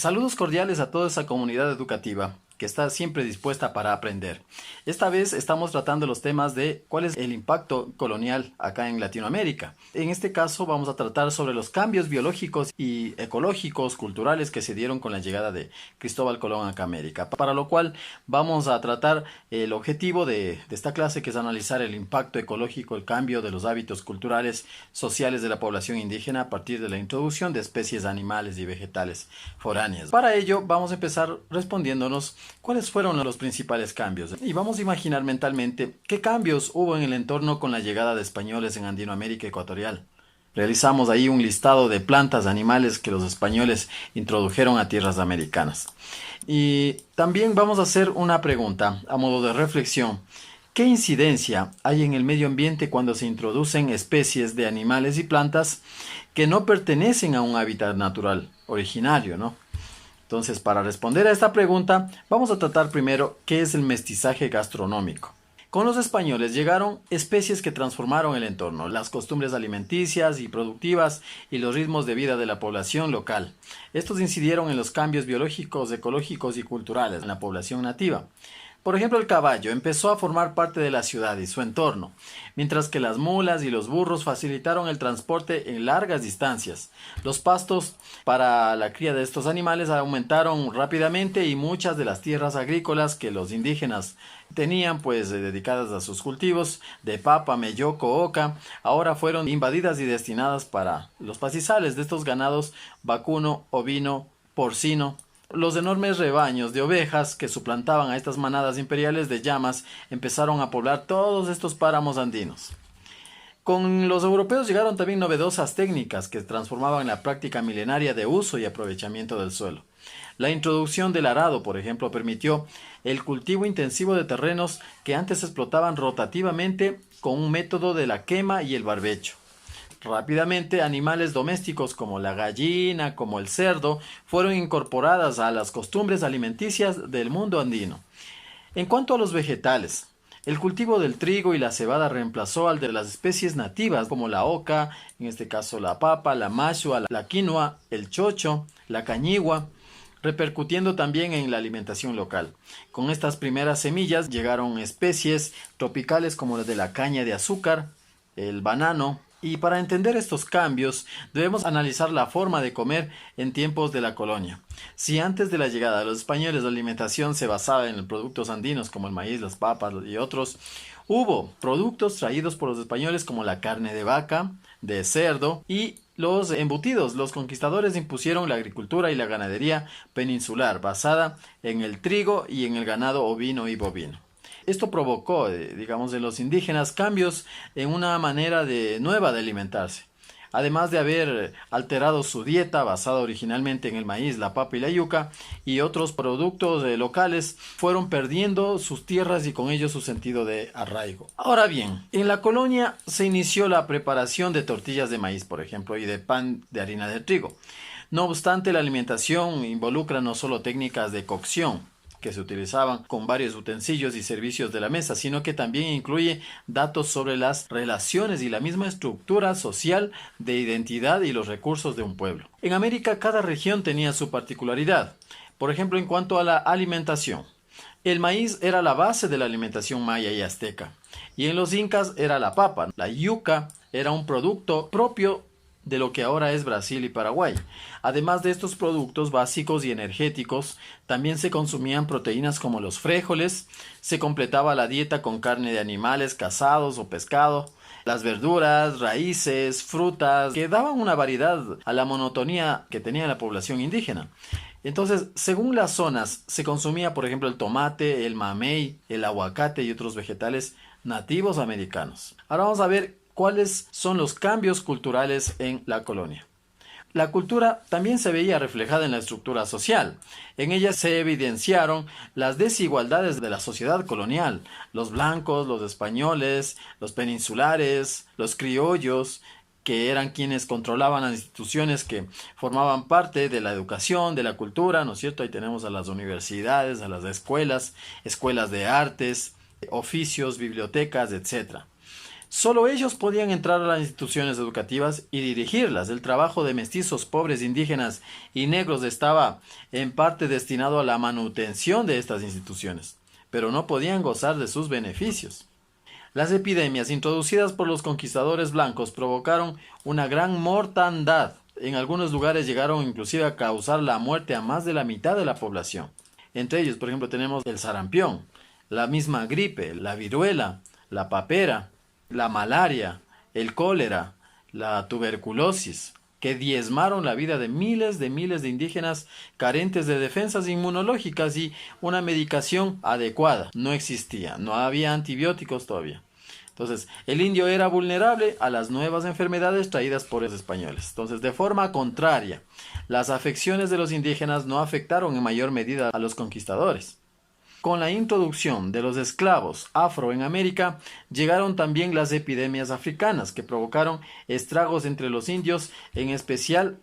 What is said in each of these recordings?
Saludos cordiales a toda esa comunidad educativa que está siempre dispuesta para aprender. Esta vez estamos tratando los temas de cuál es el impacto colonial acá en Latinoamérica. En este caso vamos a tratar sobre los cambios biológicos y ecológicos, culturales que se dieron con la llegada de Cristóbal Colón acá a América. Para lo cual vamos a tratar el objetivo de esta clase, que es analizar el impacto ecológico, el cambio de los hábitos culturales, sociales de la población indígena a partir de la introducción de especies animales y vegetales foráneas. Para ello vamos a empezar respondiéndonos ¿cuáles fueron los principales cambios? Y vamos a imaginar mentalmente qué cambios hubo en el entorno con la llegada de españoles en Andinoamérica Ecuatorial. Realizamos ahí un listado de plantas, animales que los españoles introdujeron a tierras americanas. Y también vamos a hacer una pregunta a modo de reflexión. ¿Qué incidencia hay en el medio ambiente cuando se introducen especies de animales y plantas que no pertenecen a un hábitat natural originario, ¿no? Entonces, para responder a esta pregunta, vamos a tratar primero qué es el mestizaje gastronómico. Con los españoles llegaron especies que transformaron el entorno, las costumbres alimenticias y productivas y los ritmos de vida de la población local. Estos incidieron en los cambios biológicos, ecológicos y culturales en la población nativa. Por ejemplo, el caballo empezó a formar parte de la ciudad y su entorno, mientras que las mulas y los burros facilitaron el transporte en largas distancias. Los pastos para la cría de estos animales aumentaron rápidamente y muchas de las tierras agrícolas que los indígenas tenían, dedicadas a sus cultivos de papa, melloco, oca, ahora fueron invadidas y destinadas para los pastizales de estos ganados vacuno, ovino, porcino. Los enormes rebaños de ovejas que suplantaban a estas manadas imperiales de llamas empezaron a poblar todos estos páramos andinos. Con los europeos llegaron también novedosas técnicas que transformaban la práctica milenaria de uso y aprovechamiento del suelo. La introducción del arado, por ejemplo, permitió el cultivo intensivo de terrenos que antes se explotaban rotativamente con un método de la quema y el barbecho. Rápidamente, animales domésticos como la gallina, como el cerdo, fueron incorporadas a las costumbres alimenticias del mundo andino. En cuanto a los vegetales, el cultivo del trigo y la cebada reemplazó al de las especies nativas como la oca, en este caso la papa, la mashua, la quinoa, el chocho, la cañigua, repercutiendo también en la alimentación local. Con estas primeras semillas llegaron especies tropicales como las de la caña de azúcar, el banano. Y para entender estos cambios, debemos analizar la forma de comer en tiempos de la colonia. Si antes de la llegada de los españoles la alimentación se basaba en los productos andinos como el maíz, las papas y otros, hubo productos traídos por los españoles como la carne de vaca, de cerdo y los embutidos. Los conquistadores impusieron la agricultura y la ganadería peninsular basada en el trigo y en el ganado ovino y bovino. Esto provocó, en los indígenas cambios en una manera nueva de alimentarse. Además de haber alterado su dieta basada originalmente en el maíz, la papa y la yuca y otros productos locales, fueron perdiendo sus tierras y con ello su sentido de arraigo. Ahora bien, en la colonia se inició la preparación de tortillas de maíz, por ejemplo, y de pan de harina de trigo. No obstante, la alimentación involucra no solo técnicas de cocción, que se utilizaban con varios utensilios y servicios de la mesa, sino que también incluye datos sobre las relaciones y la misma estructura social de identidad y los recursos de un pueblo. En América, cada región tenía su particularidad. Por ejemplo, en cuanto a la alimentación, el maíz era la base de la alimentación maya y azteca, y en los incas era la papa. La yuca era un producto propio de lo que ahora es Brasil y Paraguay. Además de estos productos básicos y energéticos, también se consumían proteínas como los frijoles, se completaba la dieta con carne de animales cazados o pescado, las verduras, raíces, frutas, que daban una variedad a la monotonía que tenía la población indígena. Entonces, según las zonas, se consumía, por ejemplo, el tomate, el mamey, el aguacate y otros vegetales nativos americanos. Ahora vamos a ver ¿cuáles son los cambios culturales en la colonia? La cultura también se veía reflejada en la estructura social. En ella se evidenciaron las desigualdades de la sociedad colonial. Los blancos, los españoles, los peninsulares, los criollos, que eran quienes controlaban las instituciones que formaban parte de la educación, de la cultura, ¿no es cierto? Ahí tenemos a las universidades, a las escuelas, escuelas de artes, oficios, bibliotecas, etc. Solo ellos podían entrar a las instituciones educativas y dirigirlas. El trabajo de mestizos, pobres, indígenas y negros estaba en parte destinado a la manutención de estas instituciones, pero no podían gozar de sus beneficios. Las epidemias introducidas por los conquistadores blancos provocaron una gran mortandad. En algunos lugares llegaron inclusive a causar la muerte a más de la mitad de la población. Entre ellos, por ejemplo, tenemos el sarampión, la misma gripe, la viruela, la papera, la malaria, el cólera, la tuberculosis, que diezmaron la vida de miles de indígenas carentes de defensas inmunológicas y una medicación adecuada. No existía, no había antibióticos todavía. Entonces, el indio era vulnerable a las nuevas enfermedades traídas por los españoles. Entonces, de forma contraria, las afecciones de los indígenas no afectaron en mayor medida a los conquistadores. Con la introducción de los esclavos afro en América, llegaron también las epidemias africanas que provocaron estragos entre los indios, en especial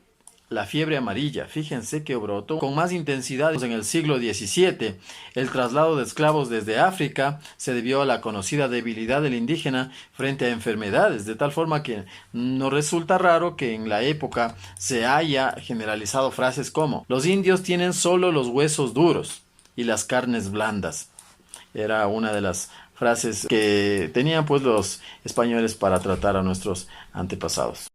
la fiebre amarilla. Fíjense que brotó con más intensidad en el siglo XVII. El traslado de esclavos desde África se debió a la conocida debilidad del indígena frente a enfermedades, de tal forma que no resulta raro que en la época se haya generalizado frases como: los indios tienen solo los huesos duros y las carnes blandas. Era una de las frases que tenían pues los españoles para tratar a nuestros antepasados.